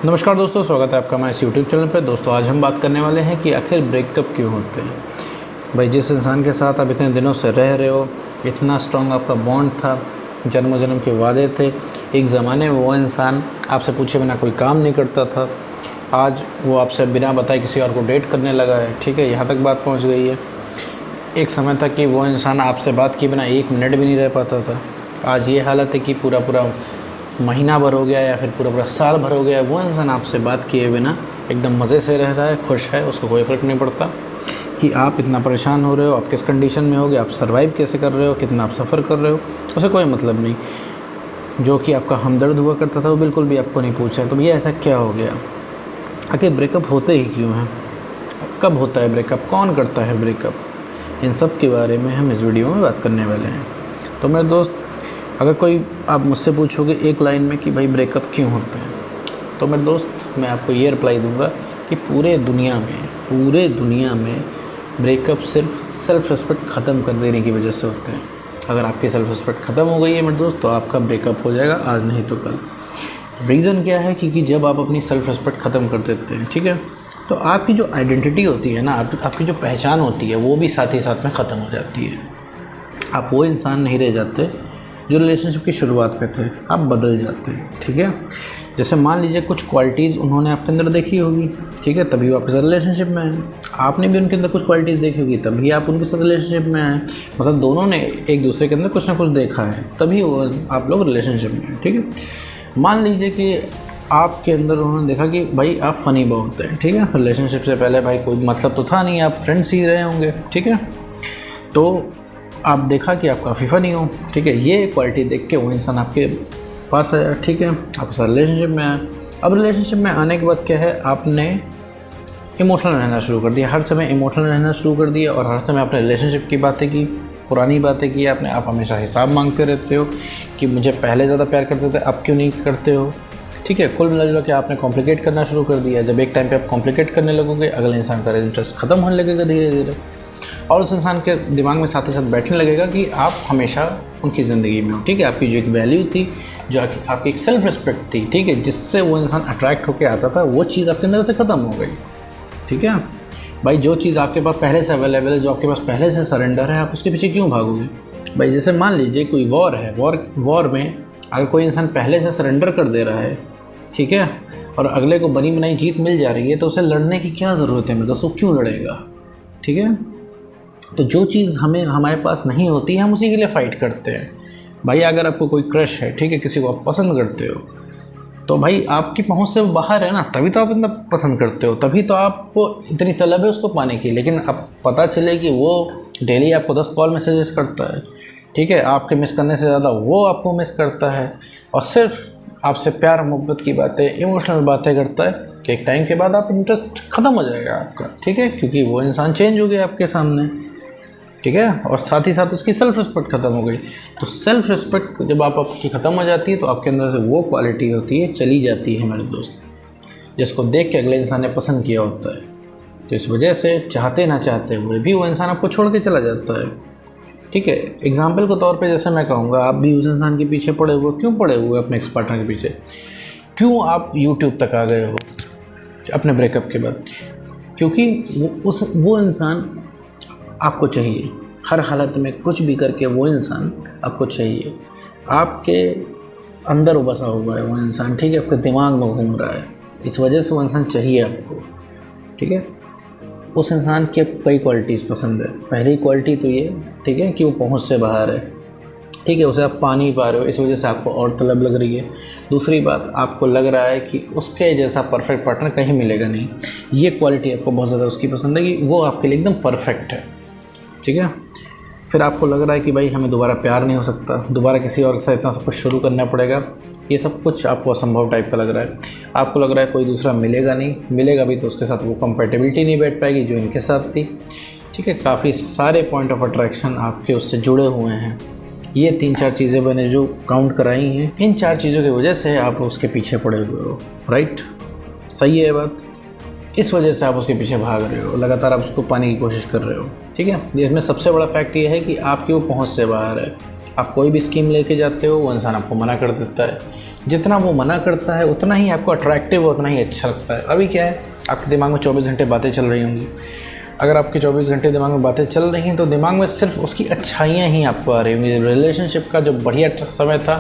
नमस्कार दोस्तों, स्वागत है आपका हमारे इस यूट्यूब चैनल पर। दोस्तों आज हम बात करने वाले हैं कि आखिर ब्रेकअप क्यों होते हैं। भाई जिस इंसान के साथ आप इतने दिनों से रह रहे हो, इतना स्ट्रॉन्ग आपका बॉन्ड था, जन्मों जन्म के वादे थे, एक ज़माने में वो इंसान आपसे पूछे बिना कोई काम नहीं करता था, आज वो आपसे बिना बताए किसी और को डेट करने लगा है। ठीक है, यहाँ तक बात पहुँच गई है। एक समय तक कि वो इंसान आपसे बात किए बिना एक मिनट भी नहीं रह पाता था, आज ये हालत है कि पूरा पूरा महीना भर हो गया या फिर पूरा पूरा साल भर हो गया, वो इंसान आपसे बात किए बिना एकदम मज़े से रह रहा है, खुश है, उसको कोई फ़र्क नहीं पड़ता कि आप इतना परेशान हो रहे हो, आप किस कंडीशन में होगे, आप सर्वाइव कैसे कर रहे हो, कितना आप सफ़र कर रहे हो, उसे कोई मतलब नहीं। जो कि आपका हमदर्द हुआ करता था वो बिल्कुल भी आपको नहीं पूछा। तो भैया ऐसा क्या हो गया, आखिर ब्रेकअप होते ही क्यों हैं, कब होता है ब्रेकअप, कौन करता है ब्रेकअप, इन सब के बारे में हम इस वीडियो में बात करने वाले हैं। तो मेरे दोस्त, अगर कोई आप मुझसे पूछोगे एक लाइन में कि भाई ब्रेकअप क्यों होते हैं, तो मेरे दोस्त मैं आपको ये रिप्लाई दूंगा कि पूरे दुनिया में ब्रेकअप सिर्फ सेल्फ़ रिस्पेक्ट ख़त्म कर देने की वजह से होते हैं। अगर आपकी सेल्फ़ रिस्पेक्ट ख़त्म हो गई है मेरे दोस्त, तो आपका ब्रेकअप हो जाएगा, आज नहीं तो कल। रीज़न क्या है, क्योंकि जब आप अपनी सेल्फ़ रिस्पेक्ट ख़त्म कर देते हैं, ठीक है, तो आपकी जो आइडेंटिटी होती है ना, आपकी जो पहचान होती है, वो भी साथ ही साथ में ख़त्म हो जाती है। आप वो इंसान नहीं रह जाते जो रिलेशनशिप की शुरुआत पे थे, आप बदल जाते हैं। ठीक है, जैसे मान लीजिए कुछ क्वालिटीज़ उन्होंने आपके अंदर देखी होगी, ठीक है, तभी वो आपके साथ रिलेशनशिप में आए। आपने भी उनके अंदर कुछ क्वालिटीज़ देखी होगी, तभी आप उनके साथ रिलेशनशिप में आए। मतलब दोनों ने एक दूसरे के अंदर कुछ ना कुछ देखा है, तभी वो आप लोग रिलेशनशिप में हैं। ठीक है, मान लीजिए कि आपके अंदर उन्होंने देखा कि भाई आप फ़नी बहुत हैं, ठीक है, रिलेशनशिप से पहले भाई कोई मतलब तो था नहीं, आप फ्रेंड्स ही रहे होंगे, ठीक है, तो आप देखा कि आप काफ़ी फ़नी हो, ठीक है, ये क्वालिटी देख के वो इंसान आपके पास आया, ठीक है, आपके साथ रिलेशनशिप में आया। अब रिलेशनशिप में आने के बाद क्या है, आपने इमोशनल रहना शुरू कर दिया, हर समय इमोशनल रहना शुरू कर दिया, और हर समय आपने रिलेशनशिप की बातें की, पुरानी बातें की आपने। आप हमेशा हिसाब मांगते रहते हो कि मुझे पहले ज़्यादा प्यार करते थे, अब क्यों नहीं करते हो। ठीक है, कुल मिला के आपने कॉम्प्लिकेट करना शुरू कर दिया। जब एक टाइम पे आप कॉम्प्लिकेट करने लगोगे, अगले इंसान का इंटरेस्ट ख़त्म होने लगेगा धीरे धीरे, और उस इंसान के दिमाग में साथ ही साथ बैठने लगेगा कि आप हमेशा उनकी ज़िंदगी में हो। ठीक है, आपकी जो एक वैल्यू थी, जो आपकी एक सेल्फ रिस्पेक्ट थी, ठीक है, जिससे वो इंसान अट्रैक्ट होकर आता था, वो चीज़ आपके अंदर से ख़त्म हो गई। ठीक है भाई, जो चीज़ आपके पास पहले से अवेलेबल है, जो आपके पास पहले से सरेंडर है, आप उसके पीछे क्यों भागोगे। भाई जैसे मान लीजिए कोई वॉर है, वॉर में अगर कोई इंसान पहले से सरेंडर कर दे रहा है, ठीक है, और अगले को बनी बनाई जीत मिल जा रही है, तो उसे लड़ने की क्या ज़रूरत है मेरे दोस्तों, क्यों लड़ेगा। ठीक है, तो जो चीज़ हमारे पास नहीं होती है, हम उसी के लिए फ़ाइट करते हैं। भाई अगर आपको कोई क्रश है, ठीक है, किसी को आप पसंद करते हो, तो भाई आपकी पहुंच से बाहर है ना, तभी तो आप इतना पसंद करते हो, तभी तो आपको इतनी तलब है उसको पाने की। लेकिन अब पता चले कि वो डेली आपको 10 कॉल मैसेजेस करता है, ठीक है, आपके मिस करने से ज़्यादा वो आपको मिस करता है, और सिर्फ आपसे प्यार मोहब्बत की बातें, इमोशनल बातें करता है, कि एक टाइम के बाद आप इंटरेस्ट ख़त्म हो जाएगा आपका। ठीक है, क्योंकि वो इंसान चेंज हो गया आपके सामने, ठीक है, और साथ ही साथ उसकी सेल्फ़ रिस्पेक्ट ख़त्म हो गई। तो सेल्फ़ रिस्पेक्ट जब आपकी ख़त्म हो जाती है, तो आपके अंदर से वो क्वालिटी होती है, चली जाती है मेरे दोस्त, जिसको देख के अगले इंसान ने पसंद किया होता है। तो इस वजह से चाहते ना चाहते हुए भी वो इंसान आपको छोड़ के चला जाता है। ठीक है, एग्जाम्पल के तौर पे जैसे मैं कहूँगा, आप भी उस इंसान के पीछे पड़े हुए, क्यों पड़े हुए अपने एक्स पार्टनर के पीछे, क्यों आप यूट्यूब तक आ गए हो अपने ब्रेकअप के बाद, क्योंकि वो इंसान आपको चाहिए, हर हालत में कुछ भी करके वो इंसान आपको चाहिए, आपके अंदर बसा हुआ है वो इंसान, ठीक है, आपके दिमाग में घूम रहा है, इस वजह से वो इंसान चाहिए आपको। ठीक है, उस इंसान की कई क्वालिटीज़ पसंद है। पहली क्वालिटी तो ये, ठीक है, कि वो पहुंच से बाहर है, ठीक है, उसे आप पा नहीं पा रहे हो, इस वजह से आपको और तलब लग रही है। दूसरी बात, आपको लग रहा है कि उसके जैसा परफेक्ट पार्टनर कहीं मिलेगा नहीं, ये क्वालिटी आपको बहुत ज़्यादा उसकी पसंद है कि वो आपके लिए एकदम परफेक्ट है। ठीक है, फिर आपको लग रहा है कि भाई हमें दोबारा प्यार नहीं हो सकता, दोबारा किसी और के साथ इतना सब कुछ शुरू करना पड़ेगा, ये सब कुछ आपको असंभव टाइप का लग रहा है। आपको लग रहा है कोई दूसरा मिलेगा नहीं, मिलेगा भी तो उसके साथ वो कंपैटिबिलिटी नहीं बैठ पाएगी जो इनके साथ थी। ठीक है, काफ़ी सारे पॉइंट ऑफ अट्रैक्शन आपके उससे जुड़े हुए हैं। ये 3-4 चीज़ें मैंने जो काउंट कराई हैं, इन 4 चीज़ों की वजह से आप उसके पीछे पड़े हुए हो। राइट, सही है बात, इस वजह से आप उसके पीछे भाग रहे हो, लगातार आप उसको पाने की कोशिश कर रहे हो। ठीक है, इसमें सबसे बड़ा फैक्ट ये है कि आपकी वो पहुंच से बाहर है। आप कोई भी स्कीम लेके जाते हो, वो इंसान आपको मना कर देता है। जितना वो मना करता है उतना ही आपको अट्रैक्टिव, उतना ही अच्छा लगता है। अभी क्या है, आपके दिमाग में 24 घंटे बातें चल रही होंगी। अगर आपके 24 घंटे दिमाग में बातें चल रही हैं तो दिमाग में सिर्फ उसकी अच्छाइयाँ ही आपको आ रही होंगी। रिलेशनशिप का जो बढ़िया समय था,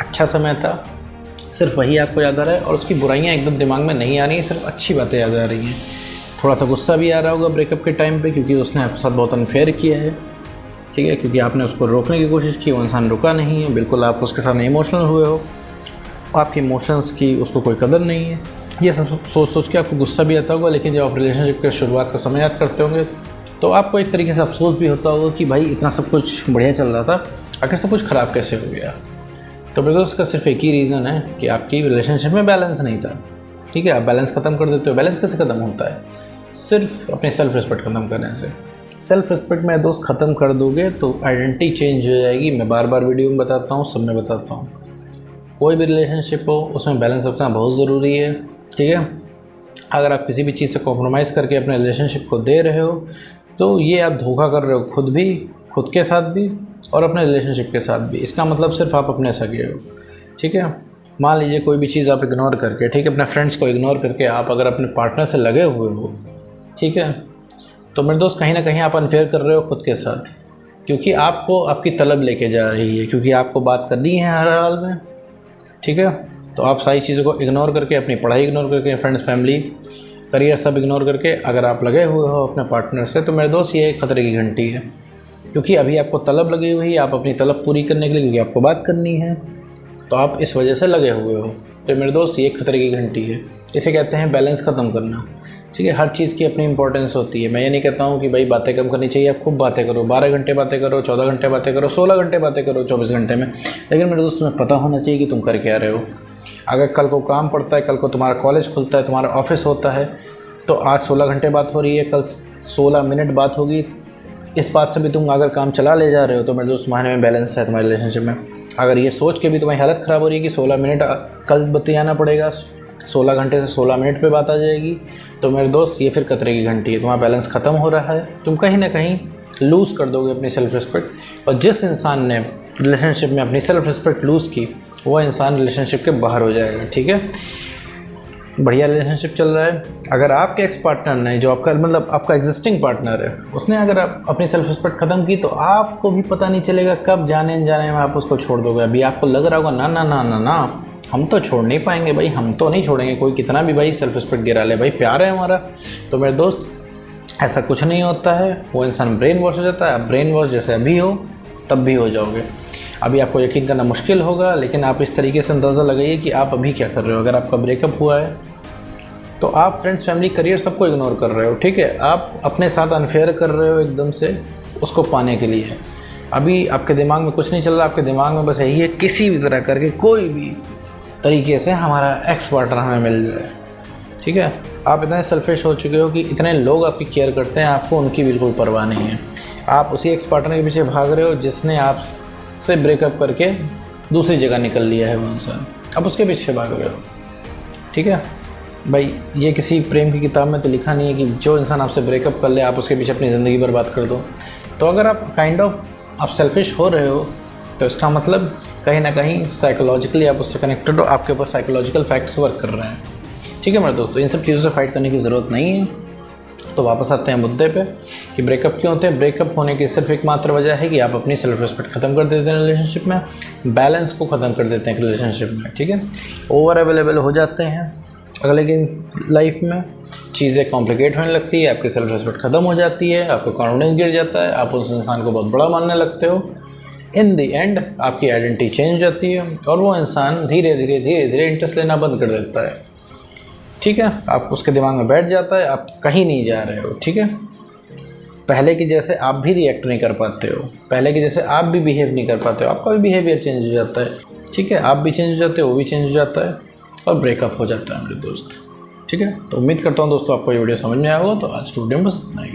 अच्छा समय था, सिर्फ वही आपको याद आ रहा है और उसकी बुराइयाँ एकदम दिमाग में नहीं आ रही हैं, सिर्फ अच्छी बातें याद आ रही हैं। थोड़ा सा गुस्सा भी आ रहा होगा ब्रेकअप के टाइम पे, क्योंकि उसने आपके साथ बहुत अनफेयर किया है, ठीक है, क्योंकि आपने उसको रोकने की कोशिश की, वो इंसान रुका नहीं है, बिल्कुल आप उसके सामने इमोशनल हुए हो, आपके इमोशंस की उसको कोई कदर नहीं है। ये सब सोच के आपको गुस्सा भी आता होगा। लेकिन जब आप रिलेशनशिप के शुरुआत का समय याद करते होंगे तो आपको एक तरीके से अफसोस भी होता होगा कि भाई इतना सब कुछ बढ़िया चल रहा था, आखिर सब कुछ ख़राब कैसे हो गया। तो मेरे दोस्त, का सिर्फ एक ही रीज़न है कि आपकी रिलेशनशिप में बैलेंस नहीं था, ठीक है। आप बैलेंस ख़त्म कर देते हो। बैलेंस कैसे ख़त्म होता है? सिर्फ अपने सेल्फ रिस्पेक्ट ख़त्म करने से। सेल्फ रिस्पेक्ट मेरे दोस्त ख़त्म कर दोगे तो आइडेंटिटी चेंज हो जाएगी। मैं बार बार वीडियो में बताता हूँ, सब में बताता हूँ, कोई भी रिलेशनशिप हो उसमें बैलेंस रखना बहुत ज़रूरी है, ठीक है। अगर आप किसी भी चीज़ से कॉम्प्रोमाइज़ करके अपने रिलेशनशिप को दे रहे हो तो ये आप धोखा कर रहे हो, खुद के साथ भी और अपने रिलेशनशिप के साथ भी। इसका मतलब सिर्फ आप अपने सगे हो, ठीक है। मान लीजिए कोई भी चीज़ आप इग्नोर करके, ठीक है, अपने फ्रेंड्स को इग्नोर करके आप अगर अपने पार्टनर से लगे हुए हो, ठीक है, तो मेरे दोस्त कहीं ना कहीं आप अनफेयर कर रहे हो खुद के साथ, क्योंकि आपको आपकी तलब लेके जा रही है, क्योंकि आपको बात करनी है हर हाल में, ठीक है। तो आप सारी चीज़ों को इग्नोर करके, अपनी पढ़ाई इग्नोर करके, फ्रेंड्स, फैमिली, करियर सब इग्नोर करके अगर आप लगे हुए हो अपने पार्टनर से, तो मेरे दोस्त ये एक खतरे की घंटी है। क्योंकि अभी आपको तलब लगी हुई है, आप अपनी तलब पूरी करने के लिए, क्योंकि आपको बात करनी है, तो आप इस वजह से लगे हुए हो। तो मेरे दोस्त ये खतरे की घंटी है। इसे कहते हैं बैलेंस ख़त्म करना, ठीक है। हर चीज़ की अपनी इंपॉर्टेंस होती है। मैं ये नहीं कहता हूँ कि भाई बातें कम करनी चाहिए, आप खूब बातें करो, 12 घंटे बातें करो, 14 घंटे बातें करो, 16 घंटे बातें करो 24 घंटे में। लेकिन मेरे दोस्त तुम्हें पता होना चाहिए कि तुम कर क्या रहे हो। अगर कल को काम पड़ता है, कल को तुम्हारा कॉलेज खुलता है, तुम्हारा ऑफिस होता है, तो आज 16 घंटे बात हो रही है, कल 16 मिनट बात होगी। इस बात से भी तुम अगर काम चला ले जा रहे हो तो मेरे दोस्त तुम्हारे में बैलेंस है तुम्हारे रिलेशनशिप में। अगर ये सोच के भी तुम्हारी हालत ख़राब हो रही है कि 16 मिनट कल बतियाना पड़ेगा, 16 घंटे से 16 मिनट पे बात आ जाएगी, तो मेरे दोस्त ये फिर खतरे की घंटी है। तुम्हारा बैलेंस ख़त्म हो रहा है, तुम कहीं ना कहीं लूज़ कर दोगे अपनी सेल्फ़ रिस्पेक्ट। और जिस इंसान ने रिलेशनशिप में अपनी सेल्फ़ रिस्पेक्ट लूज़ की, वो इंसान रिलेशनशिप के बाहर हो जाएगा, ठीक है। बढ़िया रिलेशनशिप चल रहा है, अगर आपके एक्स पार्टनर ने, जो आपका मतलब आपका एग्जिस्टिंग पार्टनर है, उसने अगर आप अपनी सेल्फ रिस्पेक्ट ख़त्म की, तो आपको भी पता नहीं चलेगा कब जाने में आप उसको छोड़ दोगे। अभी आपको लग रहा होगा ना ना ना ना ना हम तो छोड़ नहीं पाएंगे भाई, हम तो नहीं छोड़ेंगे, कोई कितना भी भाई सेल्फ रिस्पेक्ट गिरा ले, भाई प्यार है हमारा। तो मेरे दोस्त ऐसा कुछ नहीं होता है, वो इंसान ब्रेन वॉश हो जाता है। आप ब्रेन वॉश जैसे अभी हो तब भी हो जाओगे। अभी आपको यकीन करना मुश्किल होगा, लेकिन आप इस तरीके से अंदाज़ा लगाइए कि आप अभी क्या कर रहे हो। अगर आपका ब्रेकअप हुआ है तो आप फ्रेंड्स, फैमिली, करियर सबको इग्नोर कर रहे हो, ठीक है। आप अपने साथ अनफेयर कर रहे हो एकदम से उसको पाने के लिए। अभी आपके दिमाग में कुछ नहीं चल रहा, आपके दिमाग में बस यही है किसी भी तरह करके, कोई भी तरीके से हमारा एक्स पार्टनर हमें मिल जाए, ठीक है। आप इतने सेल्फिश हो चुके हो कि इतने लोग आपकी केयर करते हैं, आपको उनकी बिल्कुल परवाह नहीं है। आप उसी एक्स पार्टनर के पीछे भाग रहे हो जिसने आपसे ब्रेकअप करके दूसरी जगह निकल लिया है वो इंसान, आप उसके पीछे भाग रहे हो, ठीक है। भाई ये किसी प्रेम की किताब में तो लिखा नहीं है कि जो इंसान आपसे ब्रेकअप कर ले आप उसके पीछे अपनी ज़िंदगी बर्बाद कर दो। तो अगर आप आप सेल्फिश हो रहे हो तो इसका मतलब कहीं ना कहीं साइकोलॉजिकली आप उससे कनेक्टेड हो, आपके ऊपर साइकोलॉजिकल फैक्ट्स वर्क कर रहे हैं, ठीक है मेरे दोस्तों। इन सब चीज़ों से फाइट करने की ज़रूरत नहीं है। तो वापस आते हैं मुद्दे पे कि ब्रेकअप क्यों होते हैं। ब्रेकअप होने की सिर्फ एकमात्र वजह है कि आप अपनी सेल्फ रिस्पेक्ट ख़त्म कर देते हैं रिलेशनशिप में, बैलेंस को ख़त्म कर देते हैं रिलेशनशिप में, ठीक है। ओवर अवेलेबल हो जाते हैं अगले की लाइफ में, चीज़ें कॉम्प्लिकेट होने लगती है, आपकी सेल्फ रिस्पेक्ट ख़त्म हो जाती है, आपका कॉन्फिडेंस गिर जाता है, आप उस इंसान को बहुत बड़ा मानने लगते हो। इन द एंड आपकी आइडेंटिटी चेंज हो जाती है और वो इंसान धीरे धीरे इंटरेस्ट लेना बंद कर देता है, ठीक है। आप उसके दिमाग में बैठ जाता है, आप कहीं नहीं जा रहे हो, ठीक है। पहले की जैसे आप भी रिएक्ट नहीं कर पाते हो, पहले की जैसे आप भी बिहेव नहीं कर पाते हो, आपका भी बिहेवियर चेंज हो जाता है, ठीक है। आप भी चेंज हो जाते हो, वो भी चेंज हो जाता है और ब्रेकअप हो जाता है मेरे दोस्त, ठीक है। तो उम्मीद करता हूँ दोस्तों आपको ये वीडियो समझ में आया होगा। तो आज की वीडियो में बस इतना ही।